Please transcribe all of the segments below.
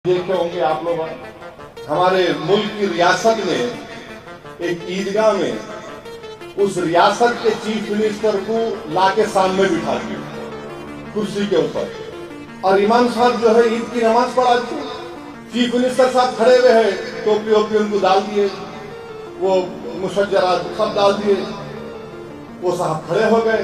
देखे होंगे आप लोग, हमारे मुल्क की रियासत में एक ईदगाह में उस रियासत के चीफ मिनिस्टर को लाके सामने बिठा दिया कुर्सी के ऊपर, और इमाम साहब जो है ईद की नमाज पढ़ाते हैं। चीफ मिनिस्टर साहब खड़े हुए हैं, टोपी ओपी उनको डाल दिए, वो मुशज्जरात सब डाल दिए, वो साहब खड़े हो गए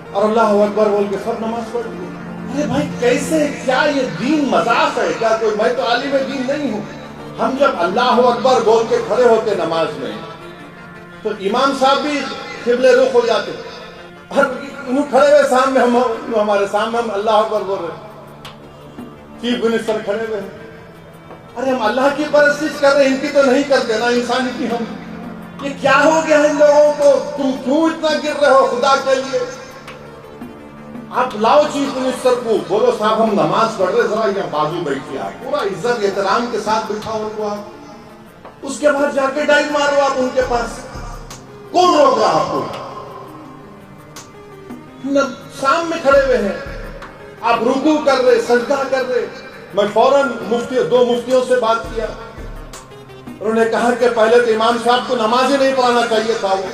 और अल्लाह अकबर बोल के सब नमाज पढ़ दी। अरे भाई कैसे, क्या ये दीन मजाक है क्या? कोई, मैं तो आलिम दीन नहीं हूँ। हम जब अल्लाह अकबर बोल के खड़े होते नमाज में तो इमाम साहब भी किबले रुख हो जाते, और खड़े हुए सामने हम, हमारे सामने हम अल्लाह अकबर बोल रहे, चीफ मिनिस्टर खड़े हुए हैं। अरे हम अल्लाह की परस्तिश कर रहे हैं, इनकी तो नहीं करते ना, इंसानी की हम। ये क्या हो गया इन लोगों को? तुम क्यों इतना गिर रहे हो खुदा के लिए? आप लाओ चीफ मिनिस्टर को, बोलो साहब हम नमाज पढ़ रहे, जरा यहाँ बाजू बैठिए, आप पूरा इज्जत एहतराम के साथ बिठाओ उनको आप, उसके बाद जाके डाइव मारो आप उनके पास। कौन रोक रहा आपको? सामने खड़े हुए हैं, आप रुकू कर रहे, सजदा कर रहे। मैं फौरन दो मुफ्तियों से बात किया, उन्होंने कहा कि पहले तो इमाम साहब को नमाज ही नहीं पढ़ाना चाहिए था वो,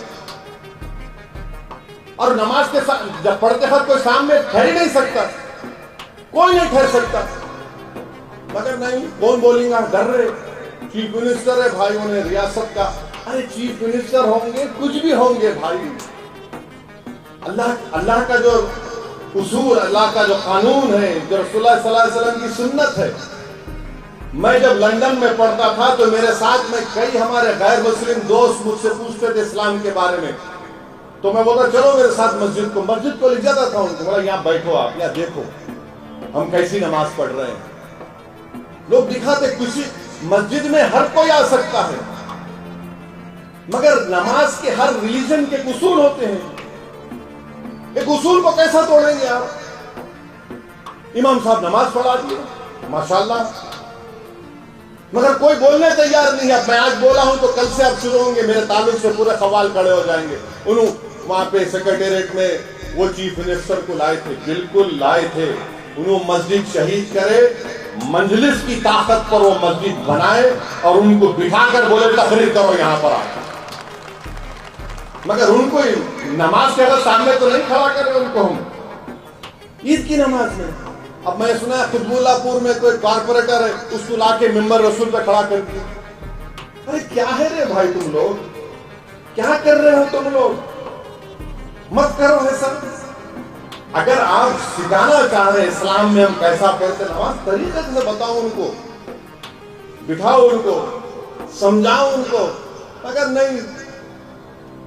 और नमाज के साथ जब पढ़ते वक्त कोई सामने ठहर ही नहीं सकता, कोई नहीं ठहर सकता। मगर नहीं, कौन बोलेगा, डर रहे। चीफ मिनिस्टर है भाई, उन्हें रियासत का, अरे चीफ मिनिस्टर होंगे, कुछ भी होंगे भाई। अल्लाह का जो उसूल, अल्लाह का जो कानून है, जो रसूलुल्लाह सल्लल्लाहु अलैहि वसल्लम की सुन्नत है। मैं जब लंदन में पढ़ता था तो मेरे साथ में कई हमारे गैर मुस्लिम दोस्त मुझसे पूछते थे इस्लाम के बारे में, तो मैं बोलता चलो मेरे साथ मस्जिद को ले जाता था उनको, बोला यहाँ बैठो आप, यहाँ देखो हम कैसी नमाज पढ़ रहे हैं। लोग दिखाते, किसी मस्जिद में हर कोई आ सकता है, मगर नमाज के हर रिलीजन के उसूल होते हैं, एक उसूल को कैसा तोड़ेंगे आप? इमाम साहब नमाज पढ़ा दिए माशाल्लाह, मगर कोई बोलने तैयार नहीं है। मैं आज बोला हूं तो कल से आप शुरू होंगे, मेरे ताल्लुक से पूरे सवाल खड़े हो जाएंगे। वहां पे सेक्रेटेरिएट में वो चीफ मिनिस्टर को लाए थे, बिल्कुल लाए थे, उन्होंने मस्जिद शहीद करे, मंजलिस की ताकत पर वो मस्जिद बनाए और उनको बिठाकर बोले तकरीर करो यहाँ पर आकर। मगर उनको नमाज के अगर सामने तो नहीं खड़ा करे उनको हम ईद की नमाज में। अब मैं सुना खुतबुल्लाहपुर में कोई कॉर्पोरेटर है, उसको लाके मिंबर रसूल पे खड़ा कर दिया। अरे क्या है रे भाई, तुम लोग क्या कर रहे हो? तुम लोग मत करो ऐसा। अगर आप सिखाना चाह रहे इस्लाम में हम कैसा पढ़ते नमाज, तरीके से बताओ उनको, बिठाओ उनको, समझाओ उनको। मगर नहीं,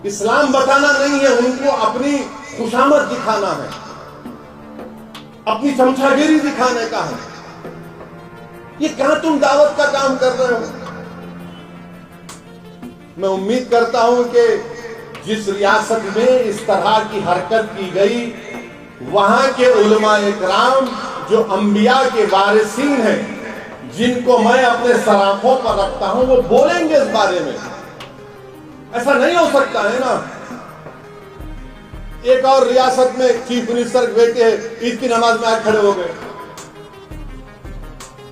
इस्लाम बताना नहीं है उनको, अपनी खुशामद दिखाना है, अपनी चमचागिरी दिखाने का है। ये कहां तुम दावत का काम कर रहे हो? मैं उम्मीद करता हूं कि जिस रियासत में इस तरह की हरकत की गई, वहां के उलमा इकराम जो अंबिया के वारिसीन हैं, जिनको मैं अपने सराखों पर रखता हूं, वो बोलेंगे इस बारे में। ऐसा नहीं हो सकता है ना। एक और रियासत में चीफ मिनिस्टर बैठे ईद की नमाज में आज खड़े हो गए।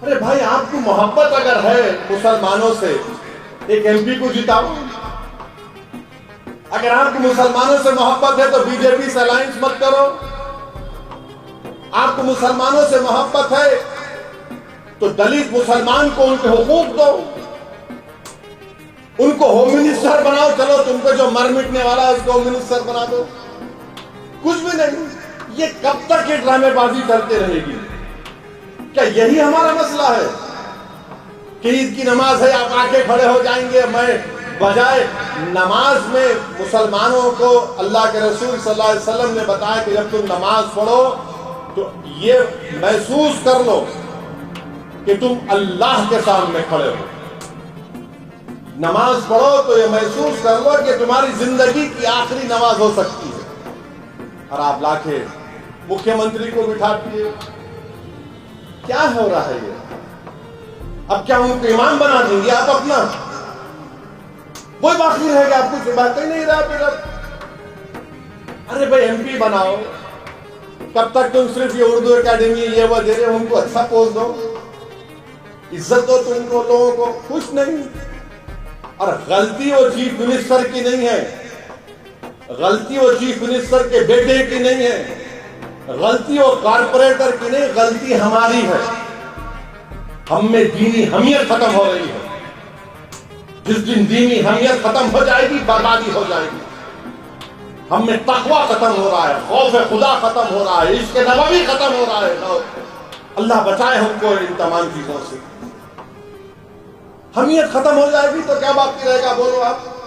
अरे भाई, आपको मोहब्बत अगर है मुसलमानों से, एक एमपी को जिताओ। अगर आपको मुसलमानों से मोहब्बत है तो बीजेपी से अलायंस मत करो। आपको मुसलमानों से मोहब्बत है तो दलित मुसलमान को उनके हुकूक दो, उनको होम मिनिस्टर बनाओ। चलो, तुमको जो मर मिटने वाला है उसको होम मिनिस्टर बना दो। कुछ भी नहीं। ये कब तक ये ड्रामेबाजी चलती रहेगी? क्या यही हमारा मसला है कि ईद की नमाज है, आप आके खड़े हो जाएंगे? मैं बजाय नमाज में मुसलमानों को अल्लाह के रसूल सल्लल्लाहु अलैहि वसल्लम ने बताया कि जब तुम नमाज पढ़ो तो ये महसूस कर लो कि तुम अल्लाह के सामने खड़े हो। नमाज पढ़ो तो ये महसूस कर लो कि तुम्हारी जिंदगी की आखिरी नमाज हो सकती है। और आप लाके मुख्यमंत्री को बिठा दिए, क्या हो रहा है ये? अब क्या उनको इमाम बना देंगे आप अपना? कोई बाकी रहेगा, आप कुछ बात ही नहीं रहा फिर अब। अरे भाई, एमपी बनाओ, कब तक तुम सिर्फ ये उर्दू एकेडमी ये वो दे रहे हो, उनको अच्छा पोस्ट दो। عزت دو تم کو لوگوں کو، کچھ نہیں۔ اور غلطی وہ چیف منسٹر کی نہیں ہے، غلطی وہ چیف منسٹر کے بیٹے کی نہیں ہے، غلطی وہ کارپوریٹر کی نہیں، غلطی ہماری ہے۔ ہم میں دینی حمیت ختم ہو رہی ہے۔ جس دن دینی حمیت ختم ہو جائے گی بربادی ہو جائے گی۔ ہم میں تقوی ختم ہو رہا ہے، خوف خدا ختم ہو رہا ہے، عشق نبوی ختم ہو رہا ہے۔ اللہ بچائے ہم کو ان تمام چیزوں سے۔ حمیت ختم ہو جائے گی تو کیا باقی رہے گا؟ بولو آپ۔